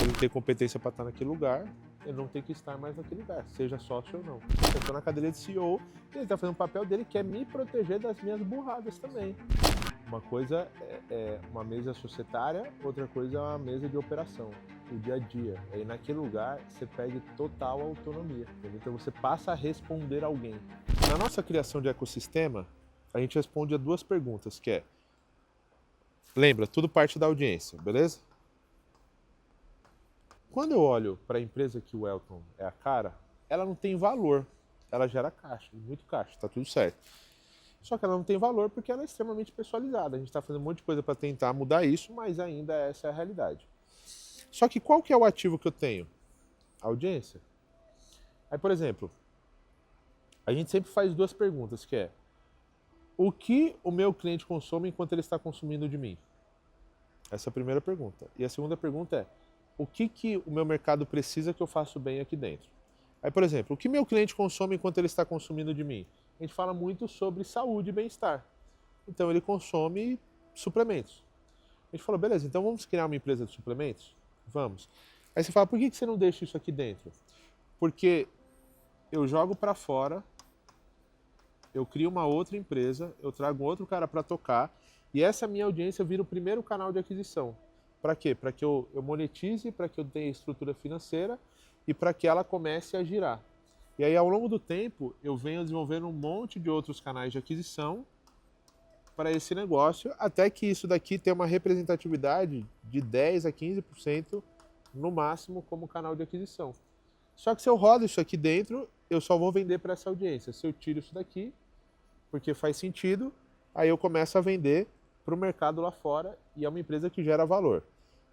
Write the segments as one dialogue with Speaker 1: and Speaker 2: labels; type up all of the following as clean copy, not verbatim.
Speaker 1: ele tem competência para estar naquele lugar, ele não tem que estar mais naquele lugar, seja sócio ou não. Eu estou na cadeira de CEO e ele está fazendo o papel dele, que é me proteger das minhas burradas também. Uma coisa é uma mesa societária, outra coisa é uma mesa de operação, o dia a dia. E aí naquele lugar você perde total autonomia, entendeu? Então você passa a responder a alguém. Na nossa criação de ecossistema, a gente responde a duas perguntas, que é, lembra, tudo parte da audiência, beleza? Quando eu olho para a empresa que o Elton é a cara, ela não tem valor. Ela gera caixa, muito caixa, tá tudo certo. Só que ela não tem valor porque ela é extremamente pessoalizada. A gente está fazendo um monte de coisa para tentar mudar isso, mas ainda essa é a realidade. Só que qual que é o ativo que eu tenho? A audiência. Aí, por exemplo, a gente sempre faz duas perguntas, que é o que o meu cliente consome enquanto ele está consumindo de mim? Essa é a primeira pergunta. E a segunda pergunta é o que o meu mercado precisa que eu faço bem aqui dentro? Aí, por exemplo, o que meu cliente consome enquanto ele está consumindo de mim? A gente fala muito sobre saúde e bem-estar. Então ele consome suplementos. A gente falou, beleza, então vamos criar uma empresa de suplementos? Vamos. Aí você fala, por que você não deixa isso aqui dentro? Porque eu jogo para fora, eu crio uma outra empresa, eu trago outro cara para tocar, e essa minha audiência vira o primeiro canal de aquisição. Para quê? Para que eu monetize, para que eu tenha estrutura financeira e para que ela comece a girar. E aí, ao longo do tempo, eu venho desenvolvendo um monte de outros canais de aquisição para esse negócio, até que isso daqui tenha uma representatividade de 10 a 15% no máximo como canal de aquisição. Só que se eu rodo isso aqui dentro, eu só vou vender para essa audiência. Se eu tiro isso daqui, porque faz sentido, aí eu começo a vender para o mercado lá fora e é uma empresa que gera valor.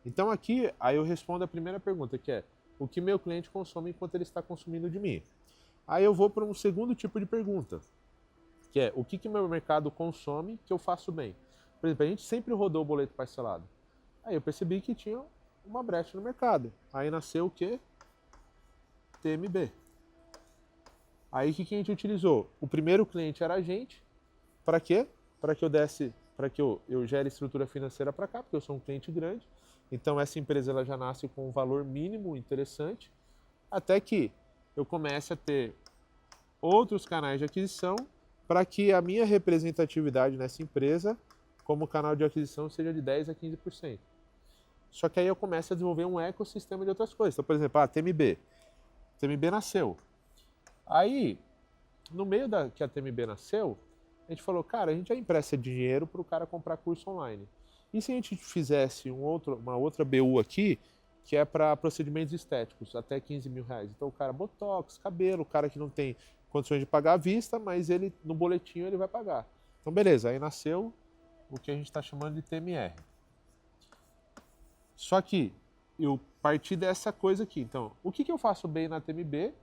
Speaker 1: Então aqui, aí eu respondo a primeira pergunta, que é o que meu cliente consome enquanto ele está consumindo de mim. Aí eu vou para um segundo tipo de pergunta, que é o que meu mercado consome que eu faço bem. Por exemplo, a gente sempre rodou o boleto parcelado. Aí eu percebi que tinha uma brecha no mercado. Aí nasceu o quê? TMB. Aí o que a gente utilizou? O primeiro cliente era a gente. Para quê? Para que eu desse, para que eu gere estrutura financeira para cá, porque eu sou um cliente grande. Então essa empresa ela já nasce com um valor mínimo interessante, até que eu comece a ter outros canais de aquisição para que a minha representatividade nessa empresa como canal de aquisição seja de 10 a 15%. Só que aí eu começo a desenvolver um ecossistema de outras coisas. Então, por exemplo, a TMB. A TMB nasceu. Aí, no meio que a TMB nasceu, a gente falou, cara, a gente já empresta dinheiro para o cara comprar curso online. E se a gente fizesse uma outra BU aqui, que é para procedimentos estéticos, até 15 mil reais. Então o cara, botox, cabelo, o cara que não tem condições de pagar à vista, mas ele no boletinho ele vai pagar. Então beleza, aí nasceu o que a gente está chamando de TMR. Só que eu parti dessa coisa aqui. Então, o que eu faço bem na TMB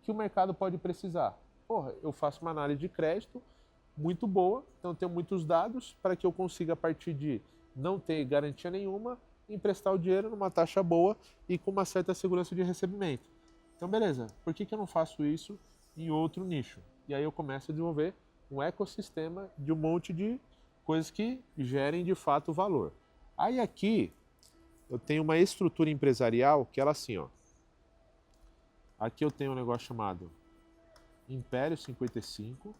Speaker 1: que o mercado pode precisar? Porra, eu faço uma análise de crédito muito boa, então eu tenho muitos dados para que eu consiga, a partir de não ter garantia nenhuma, emprestar o dinheiro numa taxa boa e com uma certa segurança de recebimento. Então, beleza, por que eu não faço isso em outro nicho? E aí eu começo a desenvolver um ecossistema de um monte de coisas que gerem de fato valor. Aí aqui eu tenho uma estrutura empresarial que ela assim, ó. Aqui eu tenho um negócio chamado Império 55.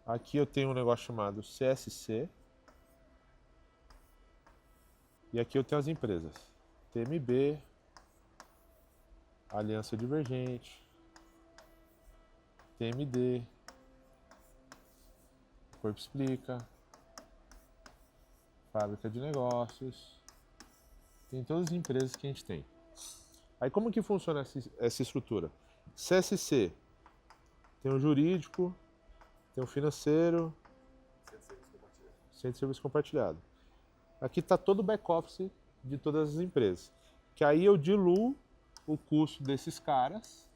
Speaker 1: Aqui eu tenho um negócio chamado CSC. E aqui eu tenho as empresas. TMB, Aliança Divergente, TMD, Corpo Explica, Fábrica de Negócios. Tem todas as empresas que a gente tem. Aí como que funciona essa estrutura? CSC tem o jurídico, tem o financeiro, centro de serviço compartilhado. Aqui está todo o back-office de todas as empresas. Que aí eu diluo o custo desses caras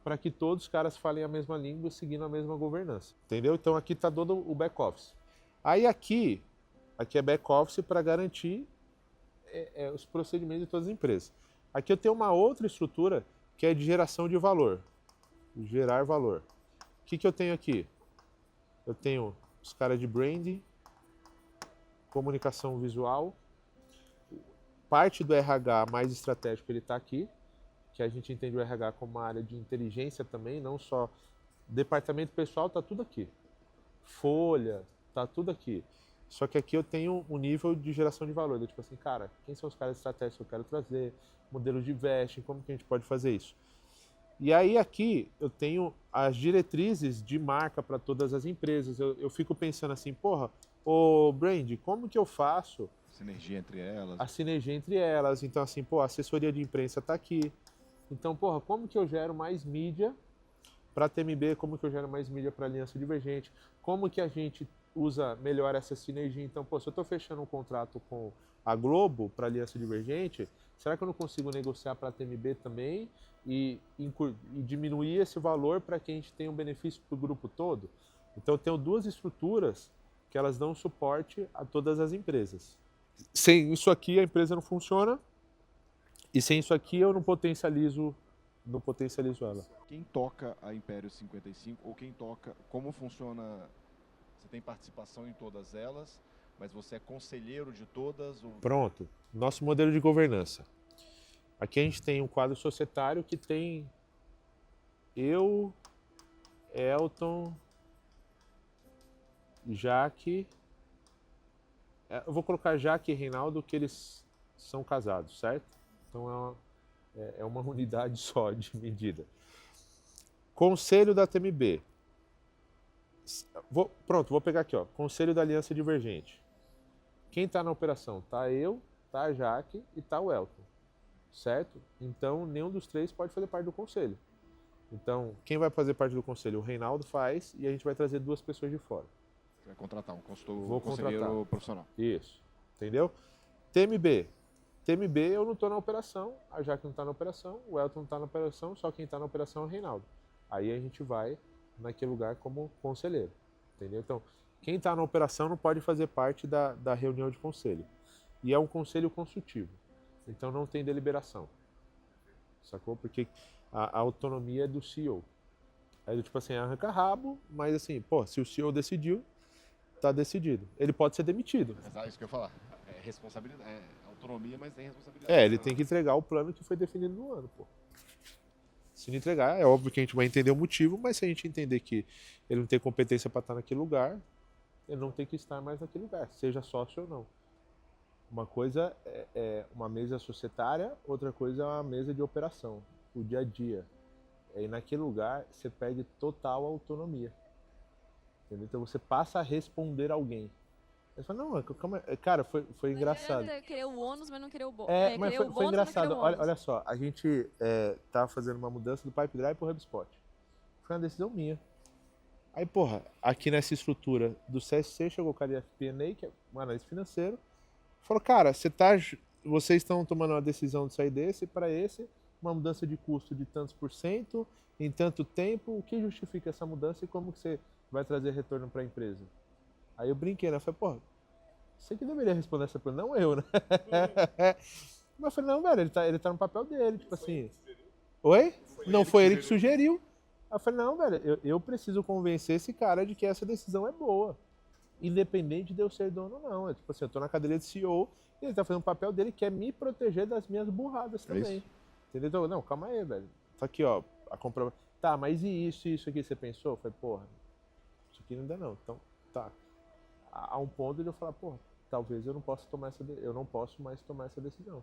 Speaker 1: para que todos os caras falem a mesma língua seguindo a mesma governança. Entendeu? Então aqui está todo o back-office. Aí aqui é back-office para garantir os procedimentos de todas as empresas. Aqui eu tenho uma outra estrutura que é de geração de valor. Gerar valor. O que eu tenho aqui? Eu tenho os caras de branding, comunicação visual, parte do RH mais estratégico ele está aqui, que a gente entende o RH como uma área de inteligência também, não só departamento pessoal, está tudo aqui. Folha, está tudo aqui. Só que aqui eu tenho um nível de geração de valor, tipo assim, cara, quem são os caras estratégicos que eu quero trazer, modelos de vesting, como que a gente pode fazer isso? E aí aqui eu tenho as diretrizes de marca para todas as empresas. Eu fico pensando assim, porra, ô Brand, como que eu faço
Speaker 2: Sinergia entre elas.
Speaker 1: a sinergia entre elas? Então assim, pô, a assessoria de imprensa está aqui. Então, porra, como que eu gero mais mídia para a TMB? Como que eu gero mais mídia para a Aliança Divergente? Como que a gente usa melhor essa sinergia? Então, pô, se eu estou fechando um contrato com a Globo para a Aliança Divergente, será que eu não consigo negociar para a TMB também e diminuir esse valor para que a gente tenha um benefício para o grupo todo? Então, eu tenho duas estruturas que elas dão suporte a todas as empresas. Sem isso aqui, a empresa não funciona, e sem isso aqui, eu não potencializo ela.
Speaker 2: Quem toca a Império 55 ou quem toca, como funciona? Você tem participação em todas elas, mas você é conselheiro de todas? Ou...
Speaker 1: Pronto, nosso modelo de governança. Aqui a gente tem um quadro societário que tem eu, Elton, Jaque. Eu vou colocar Jaque e Reinaldo, que eles são casados, certo? Então é uma unidade só de medida. Conselho da TMB. Pronto, vou pegar aqui, ó. Conselho da Aliança Divergente. Quem está na operação? Tá eu, tá a Jaque e tá o Elton, certo? Então nenhum dos três pode fazer parte do conselho. Então quem vai fazer parte do conselho? O Reinaldo faz e a gente vai trazer duas pessoas de fora.
Speaker 2: Você vai contratar um consultor,
Speaker 1: Vou
Speaker 2: conselheiro
Speaker 1: contratar.
Speaker 2: profissional.
Speaker 1: Isso, entendeu? TMB. TMB eu não estou na operação, a Jaque não está na operação, o Elton não está na operação, só quem está na operação é o Reinaldo. Aí a gente vai naquele lugar como conselheiro, entendeu? Então, quem está na operação não pode fazer parte da reunião de conselho. E é um conselho consultivo, então não tem deliberação, sacou? Porque a autonomia é do CEO. É do tipo assim, arranca rabo, mas assim, pô, se o CEO decidiu, tá decidido. Ele pode ser demitido.
Speaker 2: É isso que eu ia falar. É responsabilidade, é autonomia, mas tem responsabilidade.
Speaker 1: Ele tem que entregar o plano que foi definido no ano, pô. Se não entregar, é óbvio que a gente vai entender o motivo, mas se a gente entender que ele não tem competência para estar naquele lugar, ele não tem que estar mais naquele lugar, seja sócio ou não. Uma coisa é uma mesa societária, outra coisa é uma mesa de operação, o dia a dia. E naquele lugar você perde total autonomia. Entendeu? Então você passa a responder a alguém. Ele fala, não, calma, cara, foi engraçado.
Speaker 3: Não querer o ônus, mas não querer o bônus.
Speaker 1: Mas foi engraçado. Olha só, a gente tá fazendo uma mudança do Pipe Drive pro HubSpot. Foi uma decisão minha. Aí, porra, aqui nessa estrutura do CSC chegou o cara de FP&A, que é um analista financeiro, falou, cara, vocês estão tomando uma decisão de sair desse para esse, uma mudança de custo de tantos por cento, em tanto tempo, o que justifica essa mudança e como que você vai trazer retorno para a empresa? Aí eu brinquei, né? Falei, pô, você que deveria responder essa pergunta, não eu, né? Mas eu falei, não, velho, ele tá no papel dele, tipo assim. Oi? Não foi ele que sugeriu. Aí eu falei, não, velho, eu preciso convencer esse cara de que essa decisão é boa. Independente de eu ser dono ou não. É tipo assim, eu tô na cadeira de CEO e ele tá fazendo o papel dele que é me proteger das minhas burradas também.
Speaker 2: Isso.
Speaker 1: Entendeu? Então, não, calma aí, velho. Tá aqui, ó, a compra. Tá, mas e isso aqui você pensou? Eu falei, porra, isso aqui ainda não. Então, tá. A um ponto de eu falar, porra, talvez eu não possa mais tomar essa decisão.